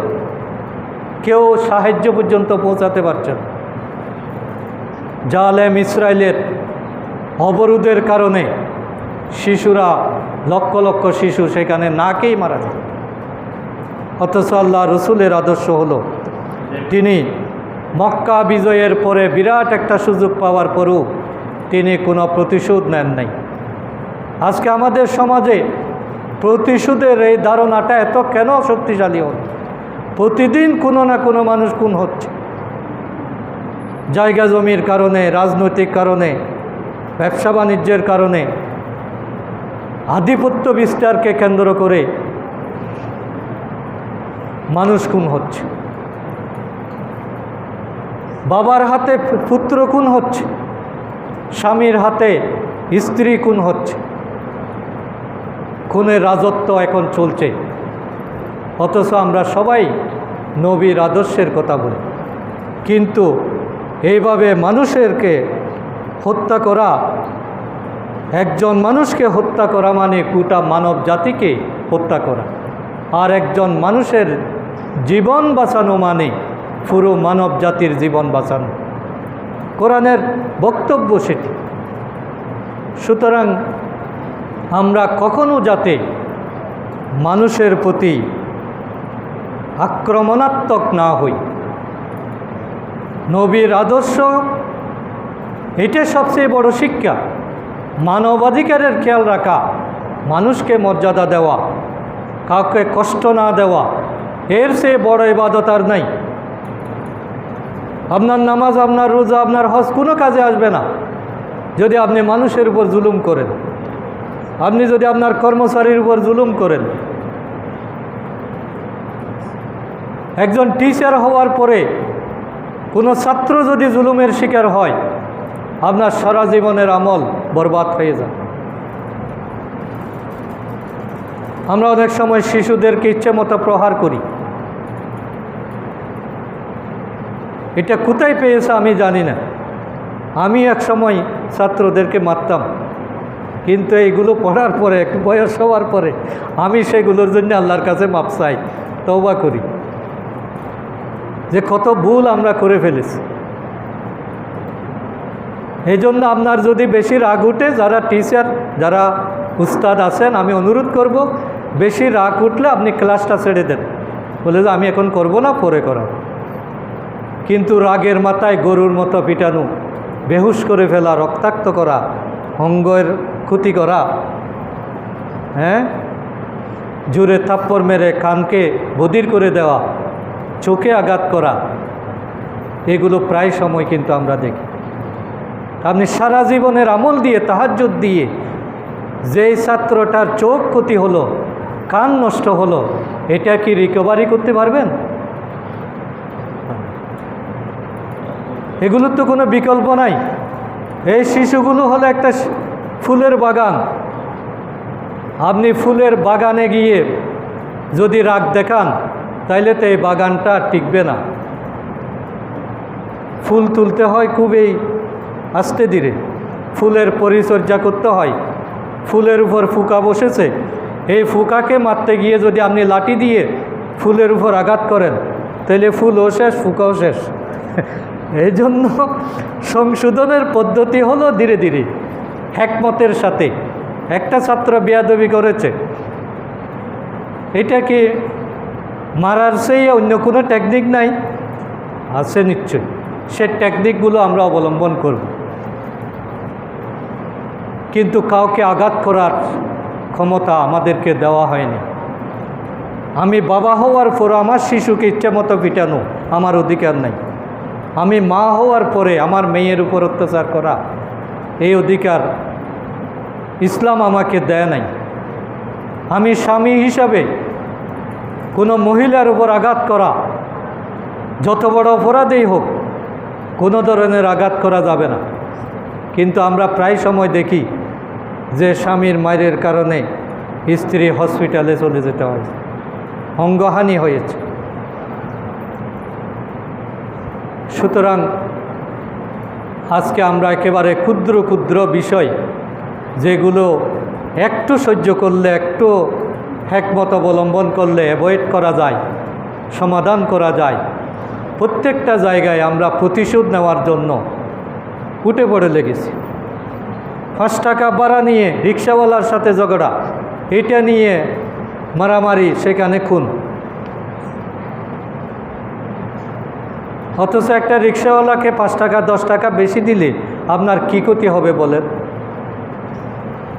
কেউ সাহায্য পর্যন্ত পৌঁছাতে পারছে না। জালেম ইসরায়েলের অবরোধের কারণে শিশুরা, লক্ষ লক্ষ শিশু সেখানে না খেয়েই মারা যায়। অথচ আল্লাহ রসুলের আদর্শ হলো তিনি মক্কা বিজয়ের পরে বিরাট একটা সুযোগ পাওয়ার পরেও তিনি কোনো প্রতিশোধ নেন নাই। আজকে আমাদের সমাজে প্রতিশোধের এই ধারণাটা এত কেন শক্তিশালী হল? প্রতিদিন কোনো না কোনো মানুষ খুন হচ্ছে, জায়গা জমির কারণে, রাজনৈতিক কারণে, ব্যবসা বাণিজ্যের কারণে, আধিপত্য বিস্তারকে কেন্দ্র করে মানুষ খুন হচ্ছে। বাবার হাতে পুত্র খুন হচ্ছে, স্বামীর হাতে স্ত্রী খুন হচ্ছে। খুনের রাজত্ব এখন চলছে, অথচ আমরা সবাই নবীর আদর্শের কথা বলি। কিন্তু এইভাবে মানুষেরকে হত্যা করা, একজন মানুষকে হত্যা করা মানে গোটা মানব জাতিকে হত্যা করা। আর একজন মানুষের জীবন বাঁচানো মানে পুরো মানব জাতির জীবন বাঁচানো। কোরআনের বক্তব্য সেটি। সুতরাং আমরা কখনো যাতে মানুষের প্রতি আক্রমণাত্মক না হই। নবীর আদর্শ এটা সবচেয়ে বড় শিক্ষা। মানবাধিকারের খেয়াল রাখা, মানুষকে মর্যাদা দেওয়া, কাউকে কষ্ট না দেওয়া, এর চেয়ে বড় ইবাদত আর নাই। আপনার নামাজ, আপনার রোজা, আপনার হজ কোনো কাজে আসবে না যদি আপনি মানুষের উপর জুলুম করেন, আপনি যদি আপনার কর্মচারীর উপর জুলুম করেন। একজন টিচার হওয়ার পরে কোনো ছাত্র যদি জুলুমের শিকার হয়, আপনার সারা জীবনের আমল বরবাদ হয়ে যায়। আমরা অনেক সময় শিশুদেরকে ইচ্ছে মতো প্রহার করি। এটা কোথায় পেয়েছে আমি জানি না। আমি এক সময় ছাত্রদেরকে মারতাম, কিন্তু এইগুলো পড়ার পরে, একটু বয়স হওয়ার পরে আমি সেগুলোর জন্য আল্লাহর কাছে মাপ চাই, তওবা করি যে কত ভুল আমরা করে ফেলেছি। এই জন্য আপনার যদি বেশি রাগ উঠে, যারা টিচার, যারা উস্তাদ আছেন, আমি অনুরোধ করব, বেশি রাগ উঠলে আপনি ক্লাসটা ছেড়ে দেন, বলে যে আমি এখন করব না, পরে করা। কিন্তু রাগের মাথায় গরুর মতো পিটানো, বেহুশ করে ফেলা, রক্তাক্ত করা, অঙ্গের ক্ষতি করা, জোরে থাপ্পড় মেরে কানকে বধির করে দেওয়া, চোখে আঘাত করা, এগুলো প্রায় সময় কিন্তু আমরা দেখি। আপনি সারা জীবনের আমল দিয়ে, তাহাজ্জুদ দিয়ে, যেই ছাত্রটার চোখ ক্ষতি হলো, কান নষ্ট হলো, এটা কি রিকভারি করতে পারবেন? এগুলোর তো কোনো বিকল্প নাই। এই শিশুগুলো হলো একটা ফুলের বাগান। আপনি ফুলের বাগানে গিয়ে যদি রাগ দেখান, তাইলে তো এই বাগানটা টিকবে না। ফুল তুলতে হয় খুবই আস্তে ধীরে, ফুলের পরিচর্যা করতে হয়। ফুলের উপর ফুকা বসেছে, এই ফুকাকে মারতে গিয়ে যদি আপনি লাঠি দিয়ে ফুলের উপর আঘাত করেন, তাহলে ফুলও শেষ, ফুকাও শেষ। এই জন্য সংশোধনের পদ্ধতি হলো ধীরে ধীরে, হিকমতের সাথে। একটা ছাত্র বেয়াদবি করেছে, এটা কি মারার চেয়ে অন্য কোনো টেকনিক নাই? আছে নিশ্চয়ই, সে টেকনিকগুলো আমরা অবলম্বন করব। কিন্তু কাউকে আঘাত করার ক্ষমতা আমাদেরকে দেওয়া হয়নি। আমি বাবা হওয়ার পর আমার শিশুকে ইচ্ছে মতো পিটানো আমার অধিকার নাই। আমি মা হওয়ার পরে আমার মেয়ের উপর অত্যাচার করা, এই অধিকার ইসলাম আমাকে দেয় নাই। আমি স্বামী হিসাবে কোনো মহিলার উপর আঘাত করা, যত বড় অপরাধেই হোক, কোনো ধরনের আঘাত করা যাবে না। কিন্তু আমরা প্রায় সময় দেখি যে স্বামীর মায়ের কারণে স্ত্রী হসপিটালে চলে যেতে হয়, অঙ্গহানি হয়েছে। সুতরাং আজকে আমরা একেবারে ক্ষুদ্র ক্ষুদ্র বিষয়, যেগুলো একটু সহ্য করলে, একটু হিকমত অবলম্বন করলে অ্যাভয়েড করা যায়, সমাধান করা যায়, প্রত্যেকটা জায়গায় আমরা প্রতিশোধ নেওয়ার জন্য উঠে পড়ে লেগেছি। 5 টাকা ভাড়া নিয়ে রিক্সাওয়ালার সাথে ঝগড়া, এটা নিয়ে মারামারি, সেখানে খুন। অথচ একটা রিক্সাওয়ালাকে 5 টাকা 10 টাকা বেশি দিলে আপনার কি ক্ষতি হবে বলেন?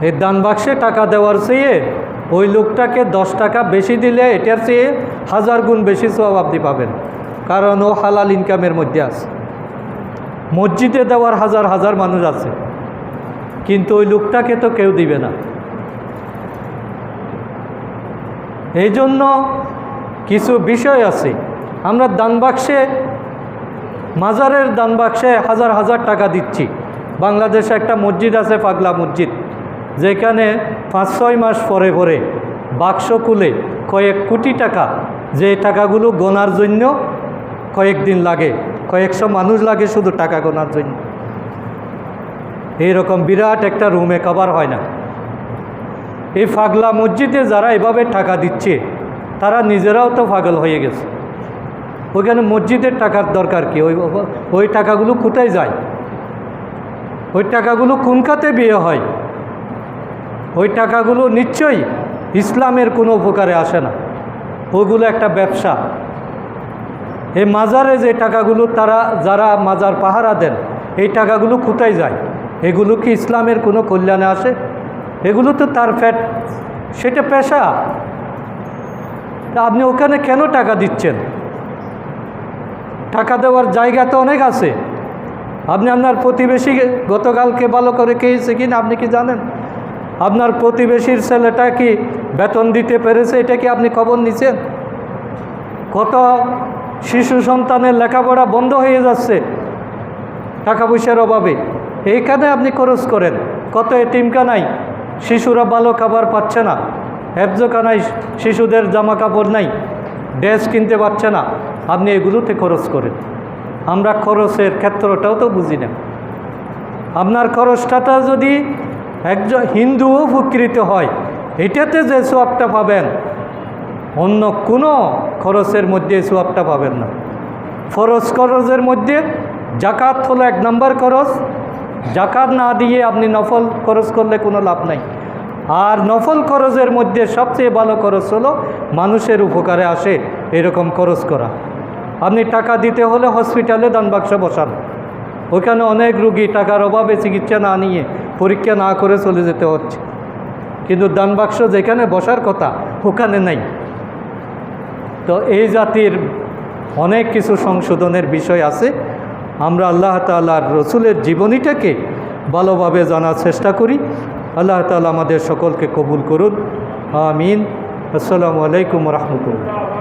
এই দান বাক্সে টাকা দেওয়ার চেয়ে ওই লোকটাকে 10 টাকা বেশি দিলে এটার চেয়ে 1000 গুণ বেশি সওয়াব আপনি পাবেন, কারণ ও হালাল ইনকামের মধ্যে আছে। মসজিদে দেওয়ার হাজার হাজার মানুষ আছে, কিন্তু ওই লোকটাকে তো কেউ দিবে না। এই জন্য কিছু বিষয় আছে, আমরা দান বাক্সে, মাজারের দান বাক্সে হাজার হাজার টাকা দিচ্ছি। বাংলাদেশে একটা মসজিদ আছে, পাগলা মসজিদ, যেখানে 5-6 মাস পরে পরে বাক্স খুলে কয়েক কোটি টাকা, যে টাকাগুলো গোনার জন্য কয়েকদিন লাগে, কয়েকশো মানুষ লাগে শুধু টাকা গোনার জন্য। এইরকম বিরাট একটা রুমে কভার হয় না। এই পাগলা মসজিদে যারা এভাবে টাকা দিচ্ছে, তারা নিজেরাও তো পাগল হয়ে গেছে। ওইখানে মসজিদের টাকার দরকার কি? ওই টাকাগুলো কোথায় যায়? ওই টাকাগুলো কোন খাতে বিয়ে হয়? ওই টাকাগুলো নিশ্চয়ই ইসলামের কোনো উপকারে আসে না, ওইগুলো একটা ব্যবসা। এই মাজারে যে টাকাগুলো তারা যারা মাজার পাহারা দেন, এই টাকাগুলো কোথায় যায়? এগুলো কি ইসলামের কোনো কল্যাণে আসে? এগুলো তো তার ফ্যাট, সেটা পেশা। আপনি ওখানে কেন টাকা দিচ্ছেন? টাকা দেওয়ার জায়গা তো অনেক আছে। আপনি আপনার প্রতিবেশী গতকালকে ভালো করে খেয়েছে কিনা আপনি কি জানেন? আপনার প্রতিবেশীর ছেলেটা কি বেতন দিতে পেরেছে, এটা কি আপনি খবর নিছেন? কত শিশু সন্তানের লেখাপড়া বন্ধ হয়ে যাচ্ছে টাকা পয়সার অভাবে, এইখানে আপনি খরচ করেন। কত এতিমখানায় শিশুরা ভালো খাবার পাচ্ছে না, হেফজখানায় শিশুদের জামা কাপড় নাই, ড্রেস কিনতে পারছে না, আপনি এগুলোতে খরচ করেন। আমরা খরচের ক্ষেত্রটাও তো বুঝি না। আপনার খরচটা যদি একজন হিন্দুও উপকৃত হয়, এটাতে যে সোয়াবটা পাবেন, অন্য কোনো খরচের মধ্যে সোয়াবটা পাবেন না। ফরজ খরচের মধ্যে জাকাত হলো 1 নম্বর খরচ। জাকাত না দিয়ে আপনি নফল খরচ করলে কোনো লাভ নাই। আর নফল খরচের মধ্যে সবচেয়ে ভালো খরচ হলো মানুষের উপকারে আসে এরকম খরচ করা। আপনি টাকা দিতে হলে হসপিটালে দান বাক্স বসান, ওইখানে অনেক রুগী টাকার অভাবে চিকিৎসা না নিয়ে পরীক্ষা না করে চলে যেতে হচ্ছে, কিন্তু দান বাক্স যেখানে বসার কথা ওখানে নাই। তো এই জাতির অনেক কিছু সংশোধনের বিষয় আছে। আমরা আল্লাহ তাআলার রসুলের জীবনীটাকে ভালোভাবে জানার চেষ্টা করি। আল্লাহ তাআলা আমাদের সকলকে কবুল করুন, আমিন। আসসালামু আলাইকুম রহমতুল্লাহ।